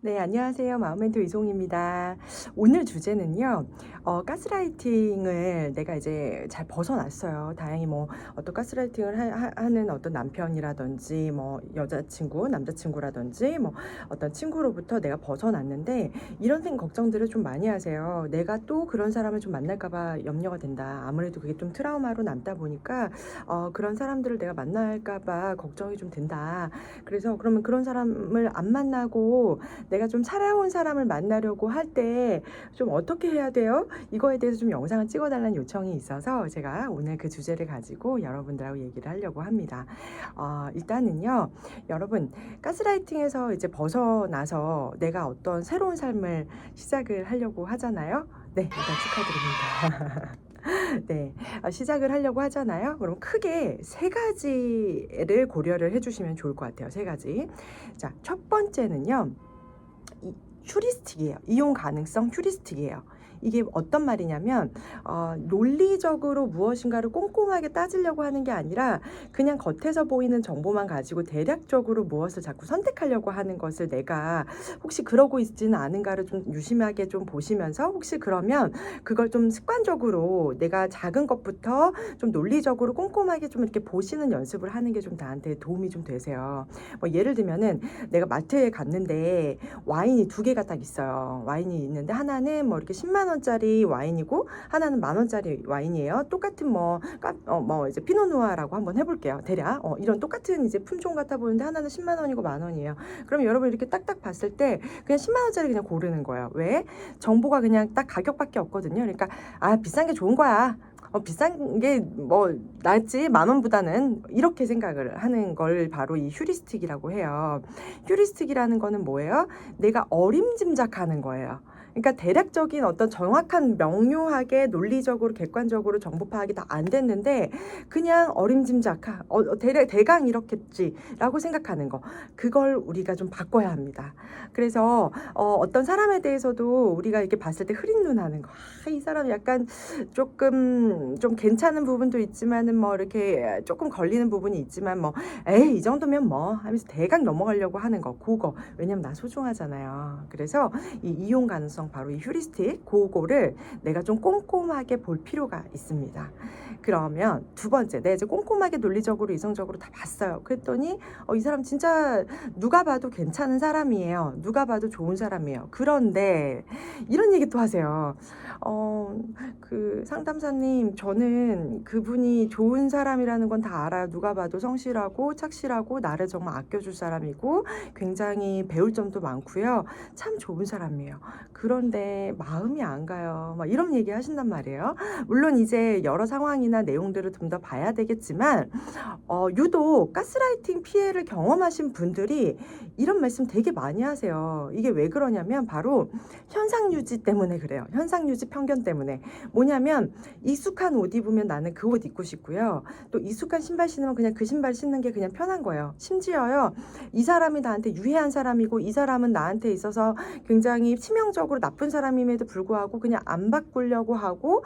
네, 안녕하세요. 마음멘토 이송입니다. 오늘 주제는요, 가스라이팅을 내가 이제 잘 벗어났어요. 다행히 뭐, 어떤 가스라이팅을 하는 어떤 남편이라든지, 뭐, 여자친구, 남자친구라든지, 뭐, 어떤 친구로부터 내가 벗어났는데, 이런 걱정들을 좀 많이 하세요. 내가 또 그런 사람을 좀 만날까봐 염려가 된다. 아무래도 그게 좀 트라우마로 남다 보니까, 그런 사람들을 내가 만날까봐 걱정이 좀 된다. 그래서 그러면 그런 사람을 안 만나고, 내가 좀 살아온 사람을 만나려고 할 때 좀 어떻게 해야 돼요? 이거에 대해서 좀 영상을 찍어 달라는 요청이 있어서 제가 오늘 그 주제를 가지고 여러분들하고 얘기를 하려고 합니다. 일단은요, 여러분, 가스라이팅에서 이제 벗어나서 내가 어떤 새로운 삶을 시작을 하려고 하잖아요. 네, 일단 축하드립니다. 네, 시작을 하려고 하잖아요. 그럼 크게 세 가지를 고려를 해주시면 좋을 것 같아요. 세 가지. 자, 첫 번째는요, 휴리스틱이에요. 이용 가능성 휴리스틱이에요. 이게 어떤 말이냐면 논리적으로 무엇인가를 꼼꼼하게 따지려고 하는 게 아니라 그냥 겉에서 보이는 정보만 가지고 대략적으로 무엇을 자꾸 선택하려고 하는 것을 내가 혹시 그러고 있지는 않은가를 좀 유심하게 좀 보시면서, 혹시 그러면 그걸 좀 습관적으로 내가 작은 것부터 좀 논리적으로 꼼꼼하게 좀 이렇게 보시는 연습을 하는 게 좀 나한테 도움이 좀 되세요. 뭐 예를 들면은 내가 마트에 갔는데 와인이 두 개가 딱 있어요. 와인이 있는데 하나는 뭐 이렇게 10만 원짜리 와인이고 하나는 만 원짜리 와인이에요. 똑같은 뭐 이제 피노누아라고 한번 해볼게요. 대략 이런 똑같은 이제 품종 같아 보이는데 하나는 10만 원이고 만 원이에요. 그럼 여러분 이렇게 딱딱 봤을 때 그냥 10만 원짜리 그냥 고르는 거예요. 왜? 정보가 그냥 딱 가격밖에 없거든요. 그러니까 비싼 게 좋은 거야. 비싼 게 뭐 낫지 만 원보다는, 이렇게 생각을 하는 걸 바로 이 휴리스틱이라고 해요. 휴리스틱이라는 거는 뭐예요? 내가 어림짐작하는 거예요. 그러니까 대략적인 어떤 정확한 명료하게 논리적으로 객관적으로 정보 파악이 다 안 됐는데 그냥 대강 이렇겠지라고 생각하는 거, 그걸 우리가 좀 바꿔야 합니다. 그래서 어떤 사람에 대해서도 우리가 이렇게 봤을 때 흐린 눈 하는 거, 이 사람 약간 조금 좀 괜찮은 부분도 있지만은 뭐 이렇게 조금 걸리는 부분이 있지만 뭐 에이 이 정도면 뭐 하면서 대강 넘어가려고 하는 거, 그거 왜냐면 나 소중하잖아요. 그래서 이 이용 가능성, 바로 이 휴리스틱, 그거를 내가 좀 꼼꼼하게 볼 필요가 있습니다. 그러면 두 번째, 내가 이제 꼼꼼하게 논리적으로 이성적으로 다 봤어요. 그랬더니 이 사람 진짜 누가 봐도 괜찮은 사람이에요. 누가 봐도 좋은 사람이에요. 그런데 이런 얘기 또 하세요. 그 상담사님, 저는 그분이 좋은 사람이라는 건 다 알아요. 누가 봐도 성실하고 착실하고 나를 정말 아껴줄 사람이고 굉장히 배울 점도 많고요. 참 좋은 사람이에요. 그런데 마음이 안 가요. 막 이런 얘기 하신단 말이에요. 물론 이제 여러 상황이나 내용들을 좀 더 봐야 되겠지만 유독 가스라이팅 피해를 경험하신 분들이 이런 말씀 되게 많이 하세요. 이게 왜 그러냐면 바로 현상 유지 때문에 그래요. 현상 유지 편견 때문에. 뭐냐면 익숙한 옷 입으면 나는 그 옷 입고 싶고요. 또 익숙한 신발 신으면 그냥 그 신발 신는 게 그냥 편한 거예요. 심지어요, 이 사람이 나한테 유해한 사람이고 이 사람은 나한테 있어서 굉장히 치명적으로 나쁜 사람임에도 불구하고 그냥 안 바꾸려고 하고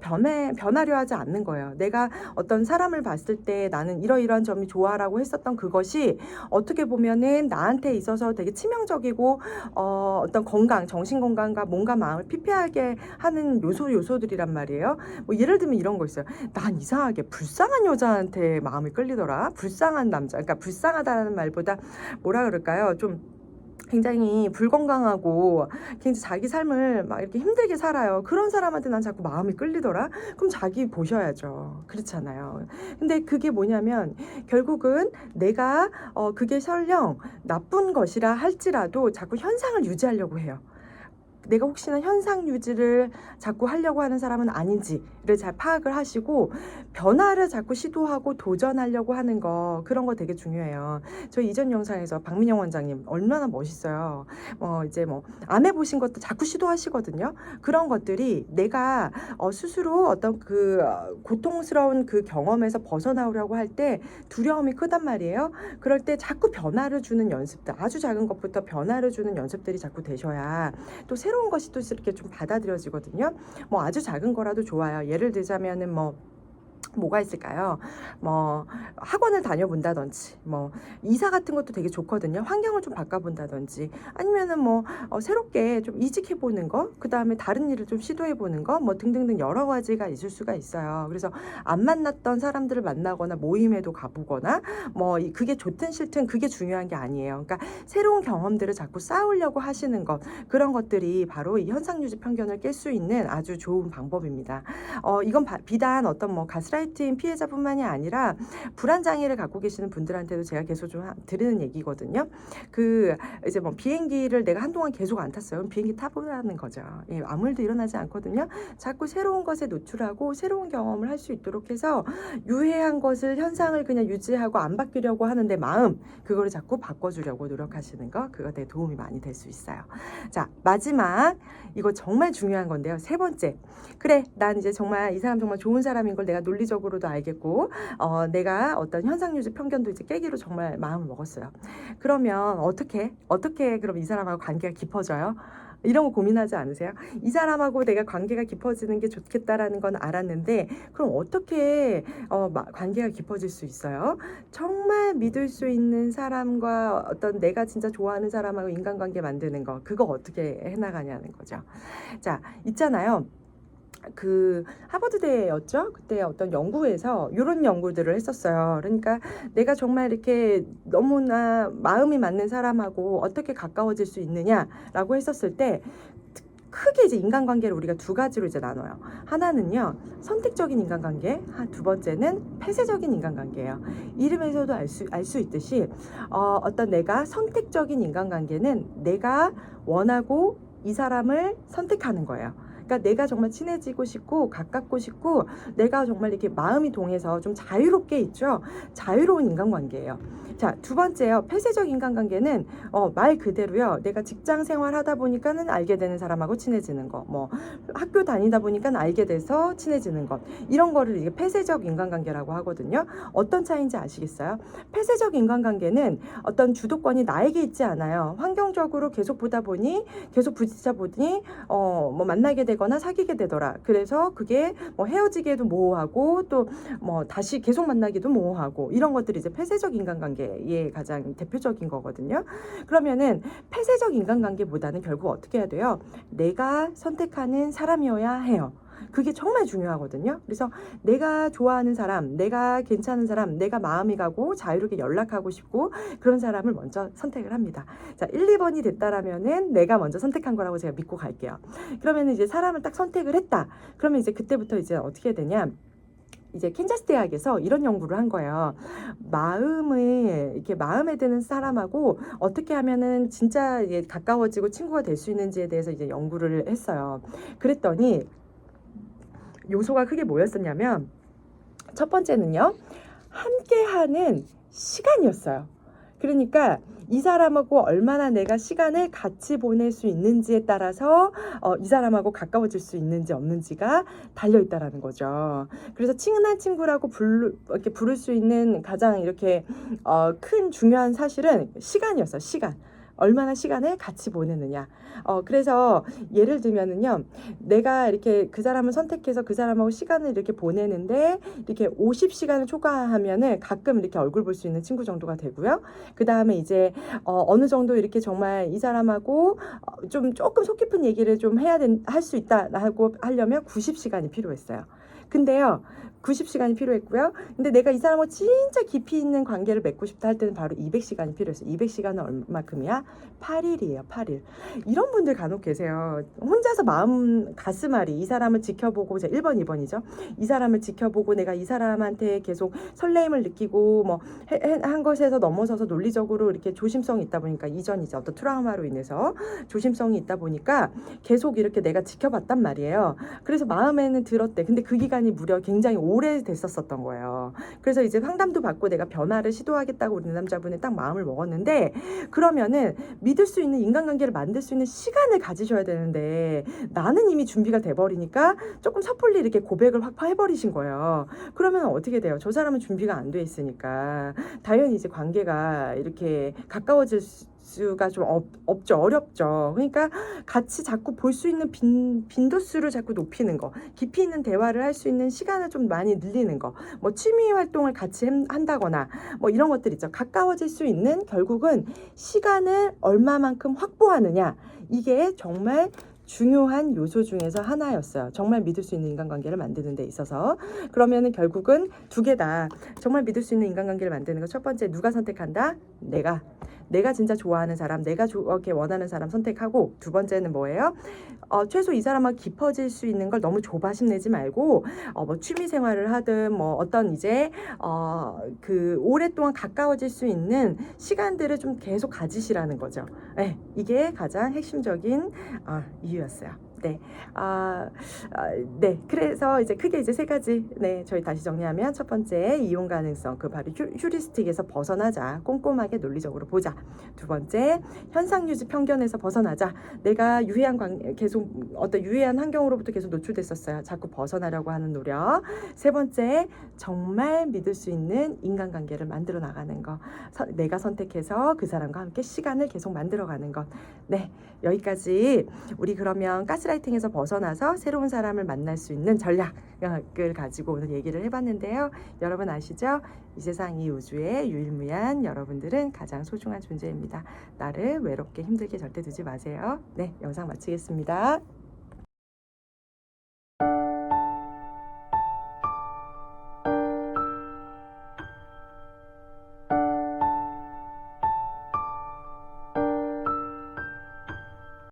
변하려 하지 않는 거예요. 내가 어떤 사람을 봤을 때 나는 이러이러한 점이 좋아라고 했었던 그것이 어떻게 보면은 나한테 있어서 되게 치명적이고 어떤 건강, 정신 건강과 몸과 마음을 피폐하게 하는 요소들이란 말이에요. 뭐 예를 들면 이런 거 있어요. 난 이상하게 불쌍한 여자한테 마음이 끌리더라. 불쌍한 남자. 그러니까 불쌍하다는 말보다 뭐라 그럴까요? 좀 굉장히 불건강하고 굉장히 자기 삶을 막 이렇게 힘들게 살아요. 그런 사람한테 난 자꾸 마음이 끌리더라. 그럼 자기 보셔야죠. 그렇잖아요. 근데 그게 뭐냐면 결국은 내가 그게 설령 나쁜 것이라 할지라도 자꾸 현상을 유지하려고 해요. 내가 혹시나 현상 유지를 자꾸 하려고 하는 사람은 아닌지를 잘 파악을 하시고 변화를 자꾸 시도하고 도전하려고 하는 거, 그런 거 되게 중요해요. 저 이전 영상에서 박민영 원장님 얼마나 멋있어요. 이제 안 해보신 것도 자꾸 시도하시거든요. 그런 것들이 내가 스스로 어떤 그 고통스러운 그 경험에서 벗어나오려고 할 때 두려움이 크단 말이에요. 그럴 때 자꾸 변화를 주는 연습들, 아주 작은 것부터 변화를 주는 연습들이 자꾸 되셔야 또 새로운 것이 또 이렇게 좀 받아들여지거든요. 뭐 아주 작은 거라도 좋아요. 예를 들자면은 뭐가 있을까요? 뭐 학원을 다녀본다든지, 뭐 이사 같은 것도 되게 좋거든요. 환경을 좀 바꿔본다든지, 아니면은 뭐 새롭게 좀 이직해보는 거, 그 다음에 다른 일을 좀 시도해보는 거, 뭐 등등등 여러 가지가 있을 수가 있어요. 그래서 안 만났던 사람들을 만나거나 모임에도 가보거나, 뭐 그게 좋든 싫든 그게 중요한 게 아니에요. 그러니까 새로운 경험들을 자꾸 쌓으려고 하시는 것, 그런 것들이 바로 이 현상유지 편견을 깰 수 있는 아주 좋은 방법입니다. 이건 비단 어떤 뭐 가스라이팅 피해자뿐만이 아니라 불안장애를 갖고 계시는 분들한테도 제가 계속 좀 드리는 얘기거든요. 그 이제 뭐 비행기를 내가 한동안 계속 안 탔어요. 그럼 비행기 타보라는 거죠. 예, 아무 일도 일어나지 않거든요. 자꾸 새로운 것에 노출하고 새로운 경험을 할 수 있도록 해서 유해한 것을 현상을 그냥 유지하고 안 바뀌려고 하는데 마음, 그거를 자꾸 바꿔주려고 노력하시는 거, 그거 되게 도움이 많이 될 수 있어요. 자, 마지막, 이거 정말 중요한 건데요. 세 번째, 그래, 난 이제 정말 이 사람 정말 좋은 사람인 걸 내가 논리적으로도 알겠고, 내가 어떤 현상유지 편견도 이제 깨기로 정말 마음을 먹었어요. 그러면 어떻게 그럼 이 사람하고 관계가 깊어져요? 이런 거 고민하지 않으세요? 이 사람하고 내가 관계가 깊어지는 게 좋겠다라는 건 알았는데, 그럼 어떻게 관계가 깊어질 수 있어요? 정말 믿을 수 있는 사람과 어떤 내가 진짜 좋아하는 사람하고 인간관계 만드는 거, 그거 어떻게 해나가냐는 거죠. 자, 있잖아요. 그 하버드대였죠. 그때 어떤 연구에서 이런 연구들을 했었어요. 그러니까 내가 정말 이렇게 너무나 마음이 맞는 사람하고 어떻게 가까워질 수 있느냐라고 했었을 때, 크게 이제 인간관계를 우리가 두 가지로 이제 나눠요. 하나는요, 선택적인 인간관계, 두 번째는 폐쇄적인 인간관계예요. 이름에서도 알 수 있듯이 어떤 내가 선택적인 인간관계는 내가 원하고 이 사람을 선택하는 거예요. 그러니까 내가 정말 친해지고 싶고 가깝고 싶고 내가 정말 이렇게 마음이 동해서 좀 자유롭게 있죠. 자유로운 인간관계예요. 자, 두 번째요. 폐쇄적 인간관계는 말 그대로요. 내가 직장 생활 하다 보니까는 알게 되는 사람하고 친해지는 거, 뭐 학교 다니다 보니까 알게 돼서 친해지는 것, 이런 거를 이게 폐쇄적 인간관계라고 하거든요. 어떤 차이인지 아시겠어요? 폐쇄적 인간관계는 어떤 주도권이 나에게 있지 않아요. 환경적으로 계속 보다 보니, 계속 부딪혀 보니 뭐 만나게 되거나 사귀게 되더라. 그래서 그게 뭐 헤어지기에도 모호하고 또 뭐 다시 계속 만나기도 모호하고, 이런 것들이 이제 폐쇄적 인간관계의 가장 대표적인 거거든요. 그러면은 폐쇄적 인간관계보다는 결국 어떻게 해야 돼요? 내가 선택하는 사람이어야 해요. 그게 정말 중요하거든요. 그래서 내가 좋아하는 사람, 내가 괜찮은 사람, 내가 마음이 가고 자유롭게 연락하고 싶고 그런 사람을 먼저 선택을 합니다. 자, 1, 2번이 됐다라면은 내가 먼저 선택한 거라고 제가 믿고 갈게요. 그러면 이제 사람을 딱 선택을 했다. 그러면 이제 그때부터 이제 어떻게 되냐? 이제 캔자스 대학에서 이런 연구를 한 거예요. 마음을 이렇게 마음에 드는 사람하고 어떻게 하면은 진짜 가까워지고 친구가 될 수 있는지에 대해서 이제 연구를 했어요. 그랬더니 요소가 크게 뭐였었냐면, 첫 번째는요, 함께하는 시간이었어요. 그러니까 이 사람하고 얼마나 내가 시간을 같이 보낼 수 있는지에 따라서 이 사람하고 가까워질 수 있는지 없는지가 달려있다라는 거죠. 그래서 친한 친구라고 이렇게 부를 수 있는 가장 이렇게 큰 중요한 사실은 시간이었어요. 시간. 얼마나 시간을 같이 보내느냐. 그래서 예를 들면은요, 내가 이렇게 그 사람을 선택해서 그 사람하고 시간을 이렇게 보내는데 이렇게 50시간을 초과하면은 가끔 이렇게 얼굴 볼 수 있는 친구 정도가 되고요. 그 다음에 이제 어느 정도 이렇게 정말 이 사람하고 조금 속 깊은 얘기를 좀 할 수 있다라고 하려면 90시간이 필요했어요. 근데요, 90시간이 필요했고요. 근데 내가 이 사람하고 진짜 깊이 있는 관계를 맺고 싶다 할 때는 바로 200시간이 필요했어요. 200시간은 얼마큼이야? 8일이에요. 8일. 이런 분들 간혹 계세요. 혼자서 마음 가슴앓이, 이 사람을 지켜보고, 1번, 2번이죠. 이 사람을 지켜보고 내가 이 사람한테 계속 설레임을 느끼고 뭐 한 것에서 넘어서서 논리적으로 이렇게 조심성이 있다 보니까, 이전 이제 어떤 트라우마로 인해서 조심성이 있다 보니까 계속 이렇게 내가 지켜봤단 말이에요. 그래서 마음에는 들었대. 근데 그 기간이 무려 굉장히 오래됐었던 거예요. 그래서 이제 상담도 받고 내가 변화를 시도하겠다고 우리 남자분이 딱 마음을 먹었는데, 그러면은 믿을 수 있는 인간관계를 만들 수 있는 시간을 가지셔야 되는데 나는 이미 준비가 돼버리니까 조금 섣불리 이렇게 고백을 확 해버리신 거예요. 그러면 어떻게 돼요? 저 사람은 준비가 안 돼 있으니까 당연히 이제 관계가 이렇게 가까워질 수가 좀 없죠. 어렵죠. 그러니까 같이 자꾸 볼 수 있는 빈도수를 자꾸 높이는 거, 깊이 있는 대화를 할 수 있는 시간을 좀 많이 늘리는 거, 뭐 취미 활동을 같이 한다거나 뭐 이런 것들 있죠. 가까워질 수 있는 결국은 시간을 얼마만큼 확보하느냐, 이게 정말 중요한 요소 중에서 하나였어요. 정말 믿을 수 있는 인간관계를 만드는 데 있어서. 그러면은 결국은 두 개 다 정말 믿을 수 있는 인간관계를 만드는 거, 첫 번째 누가 선택한다? 내가 진짜 좋아하는 사람, 내가 이렇게 원하는 사람 선택하고, 두 번째는 뭐예요? 최소 이 사람하고 깊어질 수 있는 걸 너무 조바심 내지 말고, 뭐 취미 생활을 하든 뭐 어떤 이제 그 오랫동안 가까워질 수 있는 시간들을 좀 계속 가지시라는 거죠. 네, 이게 가장 핵심적인 이유였어요. 네, 네. 그래서 이제 크게 이제 세 가지. 네, 저희 다시 정리하면, 첫 번째 이용 가능성, 그 바로 휴리스틱에서 벗어나자, 꼼꼼하게 논리적으로 보자. 두 번째 현상 유지 편견에서 벗어나자. 내가 계속 어떤 유해한 환경으로부터 계속 노출됐었어요. 자꾸 벗어나려고 하는 노력. 세 번째, 정말 믿을 수 있는 인간관계를 만들어 나가는 거. 내가 선택해서 그 사람과 함께 시간을 계속 만들어가는 것. 네, 여기까지 우리 그러면 가스라이팅에서 벗어나서 새로운 사람을 만날 수 있는 전략을 가지고 오늘 얘기를 해봤는데요. 여러분 아시죠? 이 세상 이 우주에 유일무이한 여러분들은 가장 소중한 존재입니다. 나를 외롭게 힘들게 절대 두지 마세요. 네, 영상 마치겠습니다.